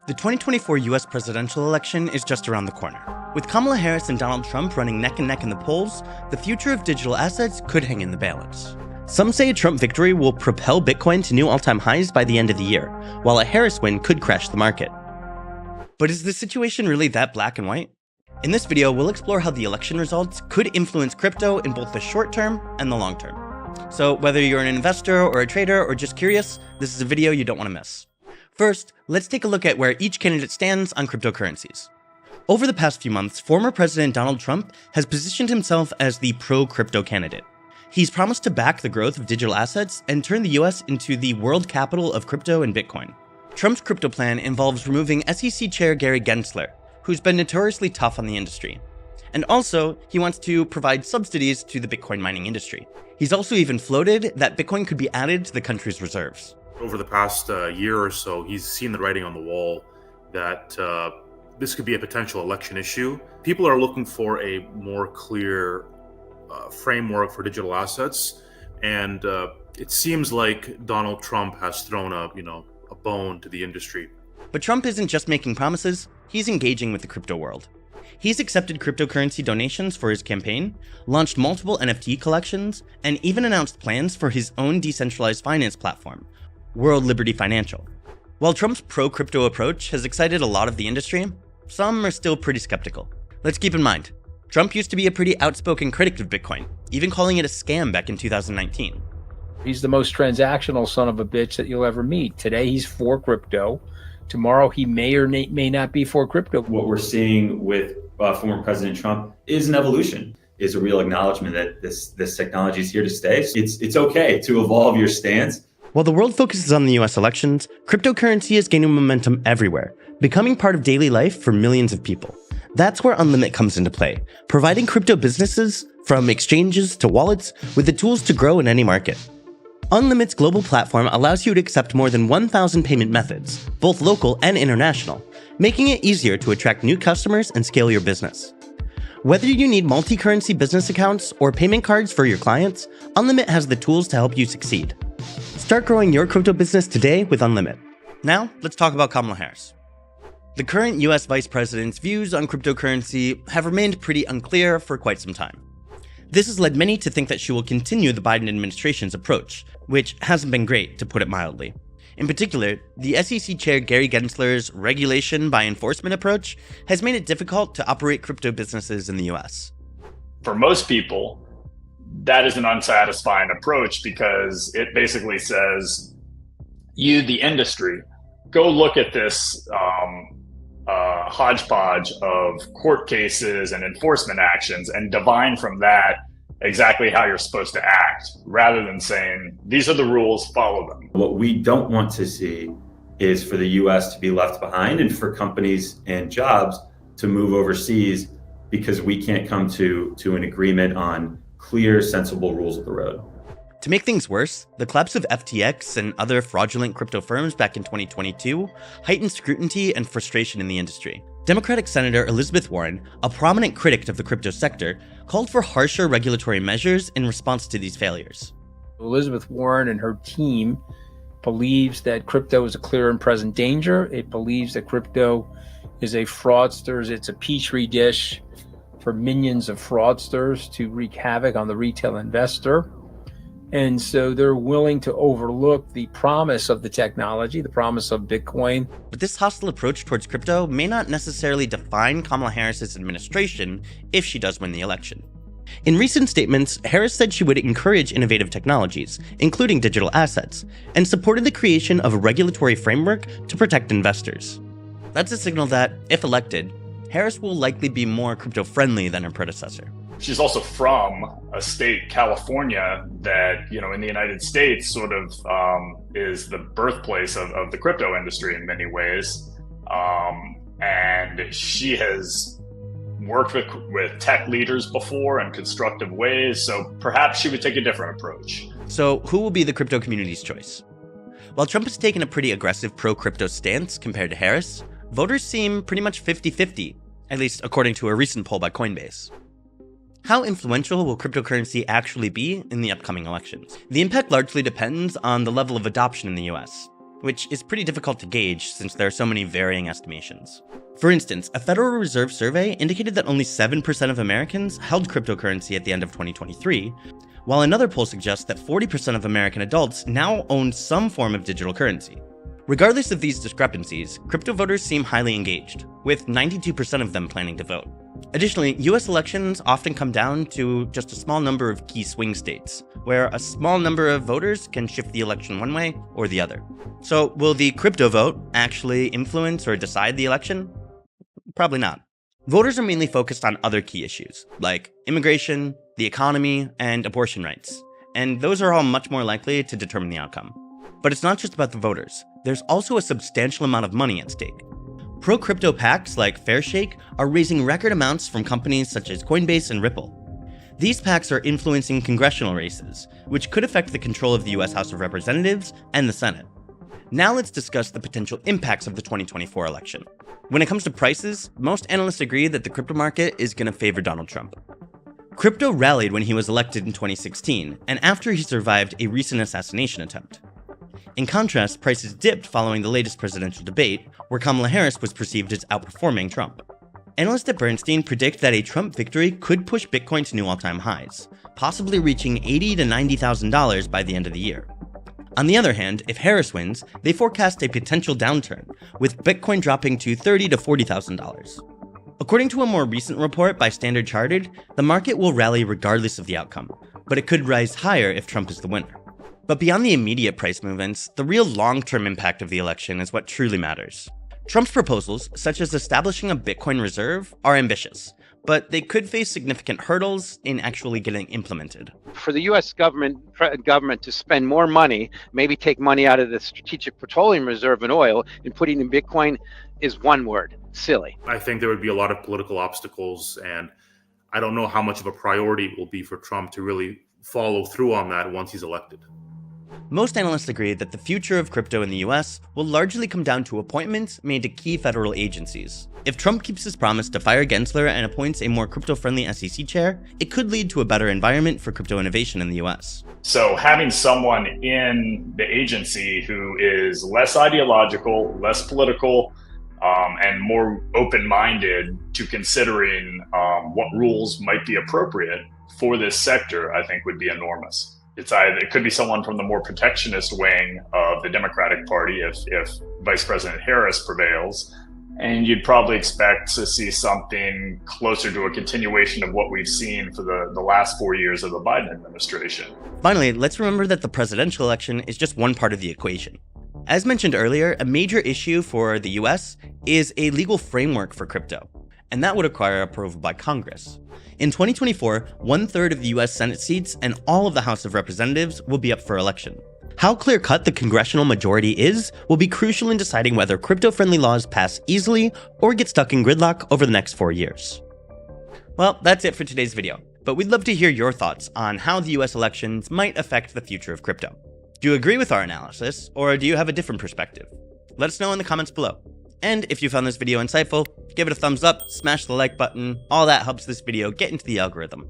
The 2024 US presidential election is just around the corner. With Kamala Harris and Donald Trump running neck and neck in the polls, the future of digital assets could hang in the balance. Some say a Trump victory will propel Bitcoin to new all-time highs by the end of the year, while a Harris win could crash the market. But is the situation really that black and white? In this video, we'll explore how the election results could influence crypto in both the short term and the long term. So whether you're an investor or a trader or just curious, this is a video you don't want to miss. First, let's take a look at where each candidate stands on cryptocurrencies. Over the past few months, former President Donald Trump has positioned himself as the pro-crypto candidate. He's promised to back the growth of digital assets and turn the US into the world capital of crypto and Bitcoin. Trump's crypto plan involves removing SEC Chair Gary Gensler, who's been notoriously tough on the industry. And also, he wants to provide subsidies to the Bitcoin mining industry. He's also even floated that Bitcoin could be added to the country's reserves. Over the past year or so, he's seen the writing on the wall that this could be a potential election issue. People are looking for a more clear framework for digital assets, and it seems like Donald Trump has thrown a bone to the industry. But Trump isn't just making promises, he's engaging with the crypto world. He's accepted cryptocurrency donations for his campaign, launched multiple NFT collections, and even announced plans for his own decentralized finance platform, World Liberty Financial. While Trump's pro-crypto approach has excited a lot of the industry, some are still pretty skeptical. Let's keep in mind, Trump used to be a pretty outspoken critic of Bitcoin, even calling it a scam back in 2019. He's the most transactional son of a bitch that you'll ever meet. Today he's for crypto. Tomorrow he may or may not be for crypto. What we're seeing with former President Trump is an evolution, is a real acknowledgement that this technology is here to stay. It's okay to evolve your stance. While the world focuses on the US elections, cryptocurrency is gaining momentum everywhere, becoming part of daily life for millions of people. That's where Unlimit comes into play, providing crypto businesses, from exchanges to wallets, with the tools to grow in any market. Unlimit's global platform allows you to accept more than 1,000 payment methods, both local and international, making it easier to attract new customers and scale your business. Whether you need multi-currency business accounts or payment cards for your clients, Unlimit has the tools to help you succeed. Start growing your crypto business today with Unlimit. Now, let's talk about Kamala Harris. The current US Vice President's views on cryptocurrency have remained pretty unclear for quite some time. This has led many to think that she will continue the Biden administration's approach, which hasn't been great, to put it mildly. In particular, the SEC Chair Gary Gensler's regulation by enforcement approach has made it difficult to operate crypto businesses in the US. For most people, that is an unsatisfying approach because it basically says, you, the industry, go look at this hodgepodge of court cases and enforcement actions and divine from that exactly how you're supposed to act, rather than saying, these are the rules, follow them. What we don't want to see is for the US to be left behind and for companies and jobs to move overseas because we can't come to an agreement on clear, sensible rules of the road. To make things worse, the collapse of FTX and other fraudulent crypto firms back in 2022 heightened scrutiny and frustration in the industry. Democratic Senator Elizabeth Warren, a prominent critic of the crypto sector, called for harsher regulatory measures in response to these failures. Elizabeth Warren and her team believes that crypto is a clear and present danger. It believes that crypto is a fraudster's, it's a petri dish for minions of fraudsters to wreak havoc on the retail investor. And so they're willing to overlook the promise of the technology, the promise of Bitcoin. But this hostile approach towards crypto may not necessarily define Kamala Harris's administration if she does win the election. In recent statements, Harris said she would encourage innovative technologies, including digital assets, and supported the creation of a regulatory framework to protect investors. That's a signal that, if elected, Harris will likely be more crypto-friendly than her predecessor. She's also from a state, California, that, in the United States sort of is the birthplace of the crypto industry in many ways. And she has worked with tech leaders before in constructive ways, so perhaps she would take a different approach. So who will be the crypto community's choice? While Trump has taken a pretty aggressive pro-crypto stance compared to Harris, voters seem pretty much 50-50, at least according to a recent poll by Coinbase. How influential will cryptocurrency actually be in the upcoming elections? The impact largely depends on the level of adoption in the US. which is pretty difficult to gauge since there are so many varying estimations. For instance, a Federal Reserve survey indicated that only 7% of Americans held cryptocurrency at the end of 2023, while another poll suggests that 40% of American adults now own some form of digital currency. Regardless of these discrepancies, crypto voters seem highly engaged, with 92% of them planning to vote. Additionally, US elections often come down to just a small number of key swing states, where a small number of voters can shift the election one way or the other. So, will the crypto vote actually influence or decide the election? Probably not. Voters are mainly focused on other key issues, like immigration, the economy, and abortion rights, and those are all much more likely to determine the outcome. But it's not just about the voters. There's also a substantial amount of money at stake. Pro-crypto PACs like Fairshake are raising record amounts from companies such as Coinbase and Ripple. These PACs are influencing congressional races, which could affect the control of the US House of Representatives and the Senate. Now let's discuss the potential impacts of the 2024 election. When it comes to prices, most analysts agree that the crypto market is going to favor Donald Trump. Crypto rallied when he was elected in 2016, and after he survived a recent assassination attempt. In contrast, prices dipped following the latest presidential debate, where Kamala Harris was perceived as outperforming Trump. Analysts at Bernstein predict that a Trump victory could push Bitcoin to new all-time highs, possibly reaching $80,000 to $90,000 by the end of the year. On the other hand, if Harris wins, they forecast a potential downturn, with Bitcoin dropping to $30,000 to $40,000. According to a more recent report by Standard Chartered, the market will rally regardless of the outcome, but it could rise higher if Trump is the winner. But beyond the immediate price movements, the real long-term impact of the election is what truly matters. Trump's proposals, such as establishing a Bitcoin reserve, are ambitious, but they could face significant hurdles in actually getting implemented. For the U.S. government to spend more money, maybe take money out of the Strategic Petroleum Reserve and oil and put it in Bitcoin is one word: silly. I think there would be a lot of political obstacles, and I don't know how much of a priority it will be for Trump to really follow through on that once he's elected. Most analysts agree that the future of crypto in the US will largely come down to appointments made to key federal agencies. If Trump keeps his promise to fire Gensler and appoints a more crypto-friendly SEC chair, it could lead to a better environment for crypto innovation in the US. So having someone in the agency who is less ideological, less political, and more open-minded to considering what rules might be appropriate for this sector, I think would be enormous. It could be someone from the more protectionist wing of the Democratic Party if Vice President Harris prevails, and you'd probably expect to see something closer to a continuation of what we've seen for the last 4 years of the Biden administration. Finally, let's remember that the presidential election is just one part of the equation. As mentioned earlier, a major issue for the US is a legal framework for crypto, and that would require approval by Congress. In 2024, 1/3 of the US Senate seats and all of the House of Representatives will be up for election. How clear-cut the congressional majority is will be crucial in deciding whether crypto-friendly laws pass easily or get stuck in gridlock over the next 4 years. Well, that's it for today's video, but we'd love to hear your thoughts on how the US elections might affect the future of crypto. Do you agree with our analysis, or do you have a different perspective? Let us know in the comments below. And if you found this video insightful, give it a thumbs up, smash the like button, all that helps this video get into the algorithm.